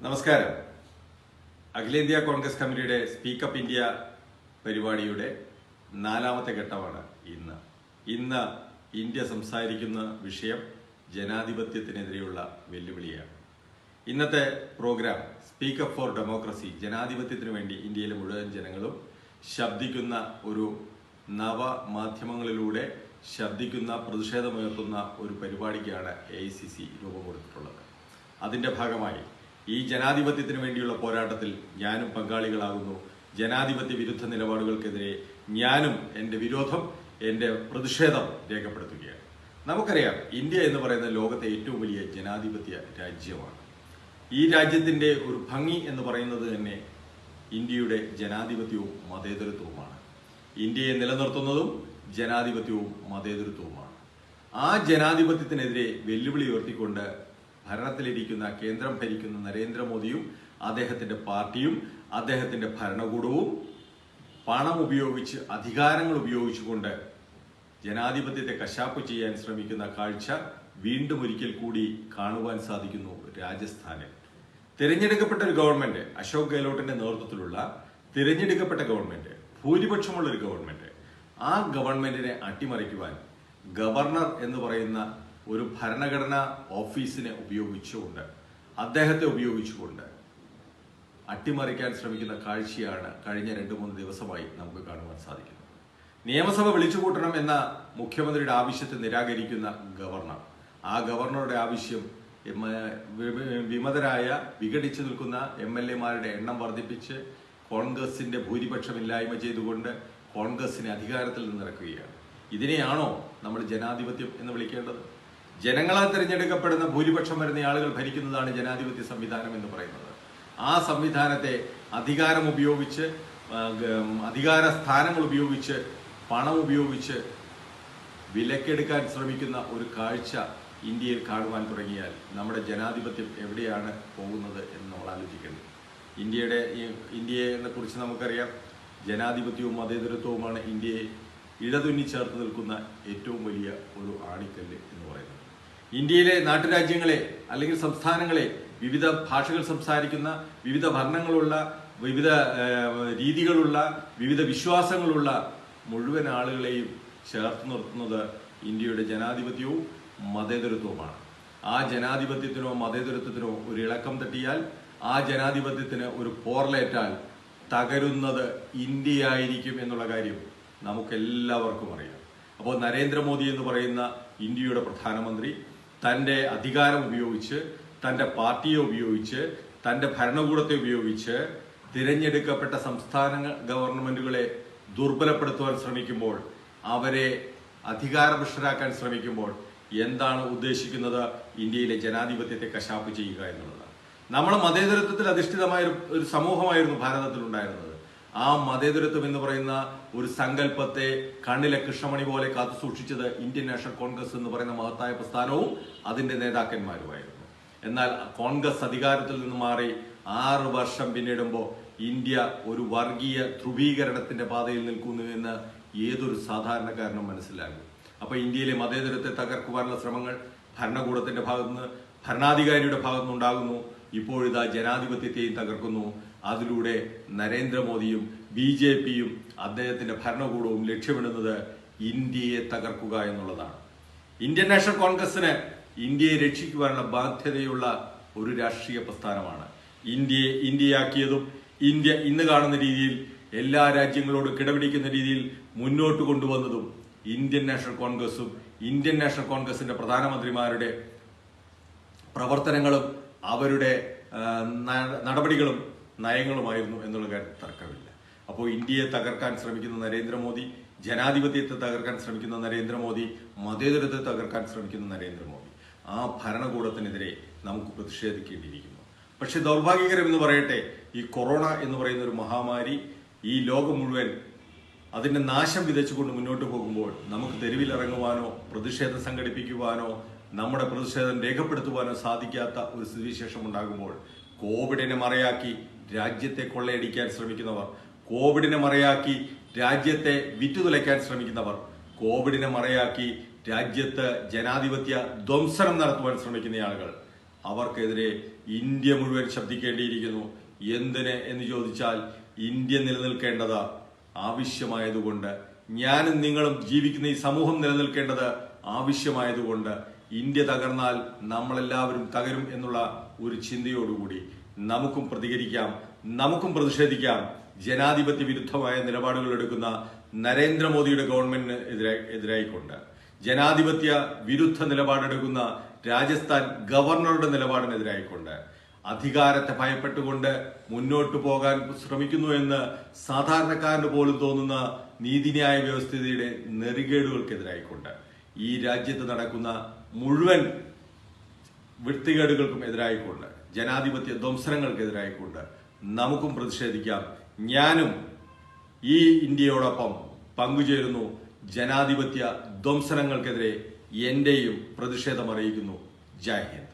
നമസ്കാരം. അഖിലേന്ത്യാ കോൺഗ്രസ് കമ്മിറ്റിയുടെ സ്പീക്കപ്പ് ഇന്ത്യ പരിപാടിയുടെ 4ാമത്തെ ഘട്ടമാണ് ഇന്ന് ഇന്ത്യ സംസാരിക്കുന്ന വിഷയം ജനാധിപത്യത്തിനെതിരെയുള്ള വെല്ലുവിളിയാണ്. ഇന്നത്തെ പ്രോഗ്രാം സ്പീക്കപ്പ് ഫോർ ഡെമോക്രസി, ജനാധിപത്യത്തിനു വേണ്ടി ഇന്ത്യയിലെ മുഴുവൻ ജനങ്ങളും ശബ്ദിക്കുന്ന ഒരു നവമാധ്യമങ്ങളിലൂടെ ശബ്ദിക്കുന്ന, പ്രതിഷേധമുയർത്തുന്ന ഒരു പരിപാടിക്കാണ് AICC രൂപം കൊടുത്തിട്ടുള്ളത്. അതിൻ്റെ ഭാഗമായി ഈ ജനാധിപത്യത്തിന് വേണ്ടിയുള്ള പോരാട്ടത്തിൽ ഞാനും പങ്കാളികളാകുന്നു. ജനാധിപത്യ വിരുദ്ധ നിലപാടുകൾക്കെതിരെ ഞാനും എൻ്റെ പ്രതിഷേധം രേഖപ്പെടുത്തുകയാണ്. നമുക്കറിയാം, ഇന്ത്യ എന്ന് പറയുന്ന ലോകത്തെ ഏറ്റവും വലിയ ജനാധിപത്യ രാജ്യമാണ്. ഈ രാജ്യത്തിൻ്റെ ഒരു ഭംഗി എന്ന് പറയുന്നത് തന്നെ ഇന്ത്യയുടെ ജനാധിപത്യവും മതേതരത്വവുമാണ്. ഇന്ത്യയെ നിലനിർത്തുന്നതും ജനാധിപത്യവും മതേതരത്വവുമാണ്. ആ ജനാധിപത്യത്തിനെതിരെ വെല്ലുവിളി ഉയർത്തിക്കൊണ്ട് ഭരണത്തിലിരിക്കുന്ന, കേന്ദ്രം ഭരിക്കുന്ന നരേന്ദ്രമോദിയും അദ്ദേഹത്തിന്റെ പാർട്ടിയും അദ്ദേഹത്തിന്റെ ഭരണകൂടവും പണം ഉപയോഗിച്ച്, അധികാരങ്ങൾ ഉപയോഗിച്ചുകൊണ്ട് ജനാധിപത്യത്തെ കശാപ്പ് ചെയ്യാൻ ശ്രമിക്കുന്ന കാഴ്ച വീണ്ടും ഒരിക്കൽ കൂടി കാണുവാൻ സാധിക്കുന്നു. രാജസ്ഥാനിൽ തിരഞ്ഞെടുക്കപ്പെട്ട ഒരു ഗവൺമെന്റ്, അശോക് ഗെഹ്ലോട്ടിന്റെ നേതൃത്വത്തിലുള്ള തിരഞ്ഞെടുക്കപ്പെട്ട ഗവൺമെന്റ്, ഭൂരിപക്ഷമുള്ള ഒരു ഗവൺമെന്റ്, ആ ഗവൺമെന്റിനെ അട്ടിമറിക്കുവാൻ ഗവർണർ എന്ന് പറയുന്ന ഒരു ഭരണഘടനാ ഓഫീസിനെ ഉപയോഗിച്ചുകൊണ്ട്, അദ്ദേഹത്തെ ഉപയോഗിച്ചുകൊണ്ട് അട്ടിമറിക്കാൻ ശ്രമിക്കുന്ന കാഴ്ചയാണ് കഴിഞ്ഞ 2-3 ദിവസമായി നമുക്ക് കാണുവാൻ സാധിക്കുന്നത്. നിയമസഭ വിളിച്ചുകൂട്ടണം എന്ന മുഖ്യമന്ത്രിയുടെ ആവശ്യത്തെ നിരാകരിക്കുന്ന ഗവർണർ, ആ ഗവർണറുടെ ആവശ്യം വിമതരായ, വിഘടിച്ചു നിൽക്കുന്ന MLA-മാരുടെ എണ്ണം വർദ്ധിപ്പിച്ച് കോൺഗ്രസിന്റെ ഭൂരിപക്ഷമില്ലായ്മ ചെയ്തുകൊണ്ട് കോൺഗ്രസിനെ അധികാരത്തിൽ നിന്നിറക്കുകയാണ്. ഇതിനെയാണോ നമ്മൾ ജനാധിപത്യം എന്ന് വിളിക്കേണ്ടത്? ജനങ്ങളാൽ തിരഞ്ഞെടുക്കപ്പെടുന്ന ഭൂരിപക്ഷം വരുന്ന ആളുകൾ ഭരിക്കുന്നതാണ് ജനാധിപത്യ സംവിധാനം എന്ന് പറയുന്നത്. ആ സംവിധാനത്തെ അധികാരം ഉപയോഗിച്ച്, അധികാര സ്ഥാനങ്ങൾ ഉപയോഗിച്ച്, പണം ഉപയോഗിച്ച് വിലക്കെടുക്കാൻ ശ്രമിക്കുന്ന ഒരു കാഴ്ച ഇന്ത്യയിൽ കാണുവാൻ തുടങ്ങിയാൽ നമ്മുടെ ജനാധിപത്യം എവിടെയാണ് പോകുന്നത് എന്ന് നമ്മൾ ആലോചിക്കേണ്ടത്. ഇന്ത്യയെ കുറിച്ച് നമുക്കറിയാം, ജനാധിപത്യവും മതേതരത്വവുമാണ് ഇന്ത്യയെ ഇഴതുന്നി ചേർത്ത് നിൽക്കുന്ന ഏറ്റവും വലിയ ഒരു ആണിക്കല്ല് എന്ന് പറയുന്നത്. ഇന്ത്യയിലെ നാട്ടുരാജ്യങ്ങളെ അല്ലെങ്കിൽ സംസ്ഥാനങ്ങളെ, വിവിധ ഭാഷകൾ സംസാരിക്കുന്ന, വിവിധ ഭരണങ്ങളുള്ള, വിവിധ രീതികളുള്ള, വിവിധ വിശ്വാസങ്ങളുള്ള മുഴുവൻ ആളുകളെയും ചേർത്ത് നിർത്തുന്നത് ഇന്ത്യയുടെ ജനാധിപത്യവും മതേതരത്വവുമാണ്. ആ ജനാധിപത്യത്തിനോ മതേതരത്വത്തിനോ ഒരു ഇളക്കം തട്ടിയാൽ, ആ ജനാധിപത്യത്തിന് ഒരു പോർലേറ്റാൽ തകരുന്നത് ഇന്ത്യയായിരിക്കും എന്നുള്ള കാര്യം നമുക്കെല്ലാവർക്കും അറിയാം. അപ്പോൾ നരേന്ദ്രമോദി എന്ന് പറയുന്ന ഇന്ത്യയുടെ പ്രധാനമന്ത്രി തൻ്റെ അധികാരം ഉപയോഗിച്ച്, തൻ്റെ പാർട്ടിയെ ഉപയോഗിച്ച്, തൻ്റെ ഭരണകൂടത്തെ ഉപയോഗിച്ച് തിരഞ്ഞെടുക്കപ്പെട്ട സംസ്ഥാന ഗവൺമെന്റുകളെ ദുർബലപ്പെടുത്തുവാൻ ശ്രമിക്കുമ്പോൾ, അവരെ അധികാരഭ്രഷ്ടരാക്കാൻ ശ്രമിക്കുമ്പോൾ എന്താണ് ഉദ്ദേശിക്കുന്നത്? ഇന്ത്യയിലെ ജനാധിപത്യത്തെ കശാപ്പ് ചെയ്യുക എന്നുള്ളതാണ്. നമ്മൾ മതേതരത്വത്തിൽ അധിഷ്ഠിതമായ ഒരു സമൂഹമായിരുന്നു ഭാരതത്തിൽ ഉണ്ടായിരുന്നത്. ആ മതേതരത്വം എന്ന് പറയുന്ന ഒരു സങ്കല്പത്തെ കണ്ണിലെ കൃഷ്ണമണി പോലെ കാത്തു സൂക്ഷിച്ചത് ഇന്ത്യൻ നാഷണൽ കോൺഗ്രസ് എന്ന് പറയുന്ന മഹത്തായ പ്രസ്ഥാനവും അതിന്റെ നേതാക്കന്മാരുമായിരുന്നു. എന്നാൽ കോൺഗ്രസ് അധികാരത്തിൽ നിന്ന് മാറി 6 വർഷം പിന്നിടുമ്പോൾ ഇന്ത്യ ഒരു വർഗീയ ധ്രുവീകരണത്തിന്റെ പാതയിൽ നിൽക്കുന്നു എന്ന് ഏതൊരു സാധാരണക്കാരനും മനസ്സിലാകും. അപ്പൊ ഇന്ത്യയിലെ മതേതരത്തെ തകർക്കുവാനുള്ള ശ്രമങ്ങൾ ഭരണകൂടത്തിന്റെ ഭാഗത്തുനിന്ന്, ഭരണാധികാരിയുടെ ഭാഗത്തുനിന്ന് ഉണ്ടാകുന്നു. ഇപ്പോഴിതാ ജനാധിപത്യത്തെയും തകർക്കുന്നു. അതിലൂടെ നരേന്ദ്രമോദിയും BJPയും അദ്ദേഹത്തിന്റെ ഭരണകൂടവും ലക്ഷ്യമിടുന്നത് ഇന്ത്യയെ തകർക്കുക എന്നുള്ളതാണ്. ഇന്ത്യൻ നാഷണൽ കോൺഗ്രസിന് ഇന്ത്യയെ രക്ഷിക്കുവാനുള്ള ബാധ്യതയുള്ള ഒരു രാഷ്ട്രീയ പ്രസ്ഥാനമാണ്. ഇന്ത്യയാക്കിയതും ഇന്ത്യ ഇന്ന് കാണുന്ന രീതിയിൽ എല്ലാ രാജ്യങ്ങളോടും കിടപിടിക്കുന്ന രീതിയിൽ മുന്നോട്ട് കൊണ്ടുവന്നതും ഇന്ത്യൻ നാഷണൽ കോൺഗ്രസും ഇന്ത്യൻ നാഷണൽ കോൺഗ്രസിന്റെ പ്രധാനമന്ത്രിമാരുടെ പ്രവർത്തനങ്ങളും അവരുടെ നടപടികളും നയങ്ങളുമായിരുന്നു എന്നുള്ള കാര്യത്തിൽ തർക്കമില്ല. അപ്പോൾ ഇന്ത്യയെ തകർക്കാൻ ശ്രമിക്കുന്ന നരേന്ദ്രമോദി, ജനാധിപത്യത്തെ തകർക്കാൻ ശ്രമിക്കുന്ന നരേന്ദ്രമോദി, മതേതരത്തെ തകർക്കാൻ ശ്രമിക്കുന്ന നരേന്ദ്രമോദി, ആ ഭരണകൂടത്തിനെതിരെ നമുക്ക് പ്രതിഷേധിക്കേണ്ടിയിരിക്കുന്നു. പക്ഷെ ദൗർഭാഗ്യകരം എന്ന് പറയട്ടെ, ഈ കൊറോണ എന്ന് പറയുന്ന ഒരു മഹാമാരി ഈ ലോകം മുഴുവൻ അതിന്റെ നാശം വിതച്ചുകൊണ്ട് മുന്നോട്ട് പോകുമ്പോൾ നമുക്ക് തെരുവിലിറങ്ങുവാനോ പ്രതിഷേധം സംഘടിപ്പിക്കുവാനോ നമ്മുടെ പ്രതിഷേധം രേഖപ്പെടുത്തുവാനോ സാധിക്കാത്ത ഒരു സ്ഥിതിവിശേഷം ഉണ്ടാകുമ്പോൾ കോവിഡിനെ മറയാക്കി രാജ്യത്തെ കൊള്ളയടിക്കാൻ ശ്രമിക്കുന്നവർ, കോവിഡിനെ മറയാക്കി രാജ്യത്തെ വിറ്റുതുലയ്ക്കാൻ ശ്രമിക്കുന്നവർ, കോവിഡിനെ മറയാക്കി രാജ്യത്ത് ജനാധിപത്യ ധ്വംസനം നടത്തുവാൻ ശ്രമിക്കുന്ന ആളുകൾ, അവർക്കെതിരെ ഇന്ത്യ മുഴുവൻ ശബ്ദിക്കേണ്ടിയിരിക്കുന്നു. എന്തിന് എന്ന് ചോദിച്ചാൽ ഇന്ത്യ നിലനിൽക്കേണ്ടത് ആവശ്യമായതുകൊണ്ട്, ഞാനും നിങ്ങളും ജീവിക്കുന്ന ഈ സമൂഹം നിലനിൽക്കേണ്ടത് ആവശ്യമായതുകൊണ്ട്, ഇന്ത്യ തകർന്നാൽ നമ്മളെല്ലാവരും തകരും എന്നുള്ള ഒരു ചിന്തയോടുകൂടി നമുക്കും പ്രതികരിക്കാം, നമുക്കും പ്രതിഷേധിക്കാം. ജനാധിപത്യ വിരുദ്ധമായ നിലപാടുകൾ എടുക്കുന്ന നരേന്ദ്രമോദിയുടെ ഗവൺമെന്റിന് എതിരായിക്കൊണ്ട്, ജനാധിപത്യ വിരുദ്ധ നിലപാടെടുക്കുന്ന രാജസ്ഥാൻ ഗവർണറുടെ നിലപാടിനെതിരായിക്കൊണ്ട്, അധികാരത്തെ ഭയപ്പെട്ടുകൊണ്ട് മുന്നോട്ടു പോകാൻ ശ്രമിക്കുന്നു എന്ന് സാധാരണക്കാരന് പോലും തോന്നുന്ന നീതിന്യായ വ്യവസ്ഥയുടെ നെറികേടുകൾക്കെതിരായിക്കൊണ്ട്, ഈ രാജ്യത്ത് നടക്കുന്ന മുഴുവൻ വൃത്തികേടുകൾക്കും എതിരായിക്കൊണ്ട്, ജനാധിപത്യ ധ്വംസനങ്ങൾക്കെതിരായിക്കൊണ്ട് നമുക്കും പ്രതിഷേധിക്കാം. ഞാനും ഈ ഇന്ത്യയോടൊപ്പം പങ്കുചേരുന്നു. ജനാധിപത്യ ധ്വംസനങ്ങൾക്കെതിരെ എന്റെയും പ്രതിഷേധം അറിയിക്കുന്നു. ജയ് ഹിന്ദ്.